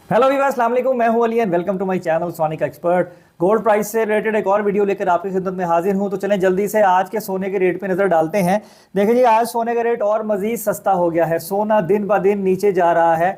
Hello Weaver, अस्सलाम वालेकुम। मैं हूं Ali and welcome to my channel Sonic Expert. Gold price से रिलेटेड एक और वीडियो लेकर आपकी खिदमत में हाजिर हूं। तो चलें जल्दी से आज के सोने के रेट पे नज़र डालते हैं। देखिए जी, आज सोने का रेट और मज़ीद सस्ता हो गया है। सोना दिन ब दिन नीचे जा रहा है।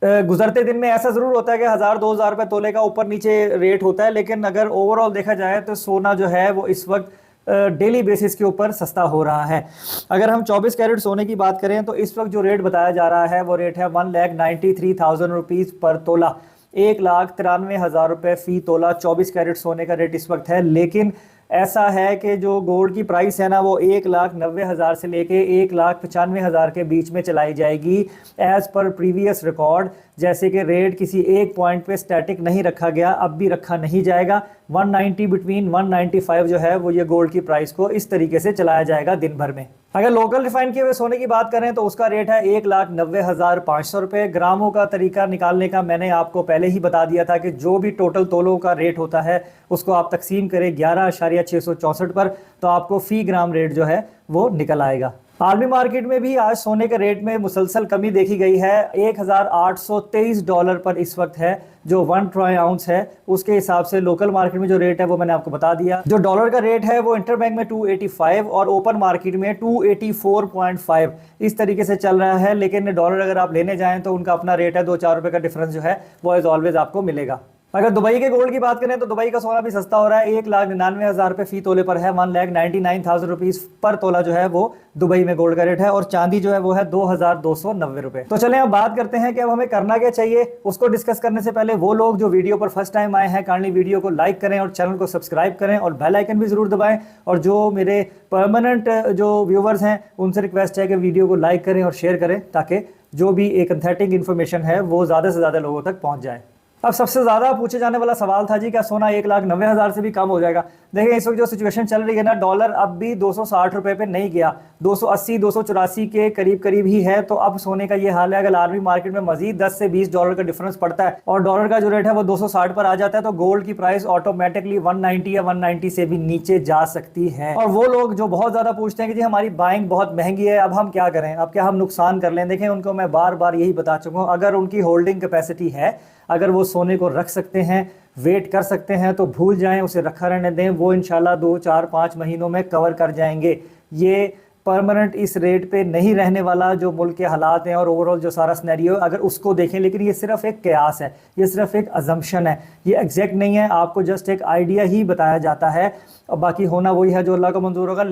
गुजरते दिन में ऐसा ज़रूर होता है कि 1000-2000 रुपये तोले का ऊपर नीचे रेट होता है, लेकिन अगर ओवरऑल देखा जाए तो सोना जो है वो इस वक्त डेली बेसिस के ऊपर सस्ता हो रहा है। अगर हम 24 कैरेट सोने की बात करें तो इस वक्त जो रेट बताया जा रहा है वो रेट है 1,93,000 रुपीज़ पर तोला। 1,93,000 रुपये फ़ी तोला 24 कैरेट सोने का रेट इस वक्त है। लेकिन ऐसा है कि जो गोल्ड की प्राइस है ना, वो 1,90,000 से लेके 1,95,000 के बीच में चलाई जाएगी एज़ पर प्रीवियस रिकॉर्ड। जैसे कि रेट किसी एक पॉइंट पे स्टैटिक नहीं रखा गया, अब भी रखा नहीं जाएगा। 190 बिटवीन 195 जो है वो ये गोल्ड की प्राइस को इस तरीके से चलाया जाएगा दिन भर में। अगर लोकल रिफाइन किए हुए सोने की बात करें तो उसका रेट है 1,90,500 रुपये। ग्रामों का तरीका निकालने का मैंने आपको पहले ही बता दिया था कि जो भी टोटल तोलों का रेट होता है उसको आप तकसीम करें 11,664 पर, तो आपको फ़ी ग्राम रेट जो है वो निकल आएगा। आर्मी मार्केट में भी आज सोने के रेट में मुसलसल कमी देखी गई है। $1,823 पर इस वक्त है जो 1 ट्राई आउंस है। उसके हिसाब से लोकल मार्केट में जो रेट है वो मैंने आपको बता दिया। जो डॉलर का रेट है वो इंटरबैंक में 285 और ओपन मार्केट में 284.5 इस तरीके से चल रहा है। लेकिन डॉलर अगर आप लेने जाएं तो उनका अपना रेट है, 2-4 रुपये का डिफरेंस जो है वो एज ऑलवेज आपको मिलेगा। अगर दुबई के गोल्ड की बात करें तो दुबई का सोना भी सस्ता हो रहा है। 1,99,000 रुपये फ़ी तोले पर है। 1,99,000 रुपीज़ पर तोला जो है वो दुबई में गोल्ड का रेट है। और चांदी जो है वो है 2,290 रुपये। तो चलें अब बात करते हैं कि अब हमें करना क्या चाहिए। उसको डिस्कस करने से पहले वो लोग जो वीडियो पर फर्स्ट टाइम आए हैं, काइंडली वीडियो को लाइक करें और चैनल को सब्सक्राइब करें और बेल आइकन भी ज़रूर दबाएं। और जो मेरे परमानेंट जो व्यूवर्स हैं उनसे रिक्वेस्ट है कि वीडियो को लाइक करें और शेयर करें, ताकि जो भी एक ऑथेंटिक इन्फॉर्मेशन है वो ज़्यादा से ज़्यादा लोगों तक पहुँच जाए। अब सबसे ज़्यादा पूछे जाने वाला सवाल था जी, क्या सोना 1,90,000 से भी कम हो जाएगा। देखिए इस वक्त जो सिचुएशन चल रही है ना, डॉलर अब भी 260 रुपये पे नहीं गया, 280-284 के करीब करीब ही है। तो अब सोने का ये हाल है। अगर आर्मी मार्केट में मजीद 10 से 20 डॉलर का डिफरेंस पड़ता है और डॉलर का जो रेट है वो 260 पर आ जाता है तो गोल्ड की प्राइस ऑटोमेटिकली 190 या 190 से भी नीचे जा सकती है। और वो लोग जो बहुत ज़्यादा पूछते हैं कि जी हमारी बाइंग बहुत महंगी है, अब हम क्या करें, अब क्या हम नुकसान कर लें। देखें उनको मैं बार बार यही बता चुका हूँ, अगर उनकी होल्डिंग कैपेसिटी है, अगर वो सोने को रख सकते हैं, वेट कर सकते हैं, तो भूल जाएं, उसे रखा रहने दें। वो इंशाल्लाह 2-4-5 महीनों में कवर कर जाएंगे। ये परमानेंट इस रेट पे नहीं रहने वाला। जो मुल्क के हालात हैं और ओवरऑल जो सारा सिनेरियो अगर उसको देखें, लेकिन ये सिर्फ एक कयास है, ये सिर्फ एक अजम्पशन है, ये एग्जैक्ट नहीं है। आपको जस्ट एक आइडिया ही बताया जाता है और बाकी होना वही है जो अल्लाह को मंजूर होगा।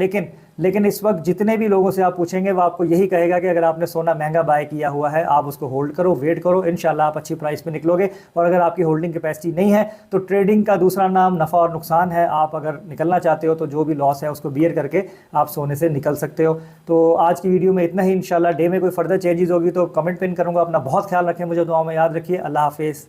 लेकिन इस वक्त जितने भी लोगों से आप पूछेंगे वो आपको यही कहेगा कि अगर आपने सोना महंगा बाय किया हुआ है, आप उसको होल्ड करो, वेट करो, इंशाल्लाह आप अच्छी प्राइस में निकलोगे। और अगर आपकी होल्डिंग कैपेसिटी नहीं है तो ट्रेडिंग का दूसरा नाम नफ़ा और नुकसान है। आप अगर निकलना चाहते हो तो जो भी लॉस है उसको बियर करके आप सोने से निकल सकते हो। तो आज की वीडियो में इतना ही। इंशाल्लाह डे में कोई फर्दर चेंजेस होगी तो कमेंट पिन करूँगा। अपना बहुत ख्याल रखें, मुझे दुआ में याद रखिए। अल्लाह हाफिज़।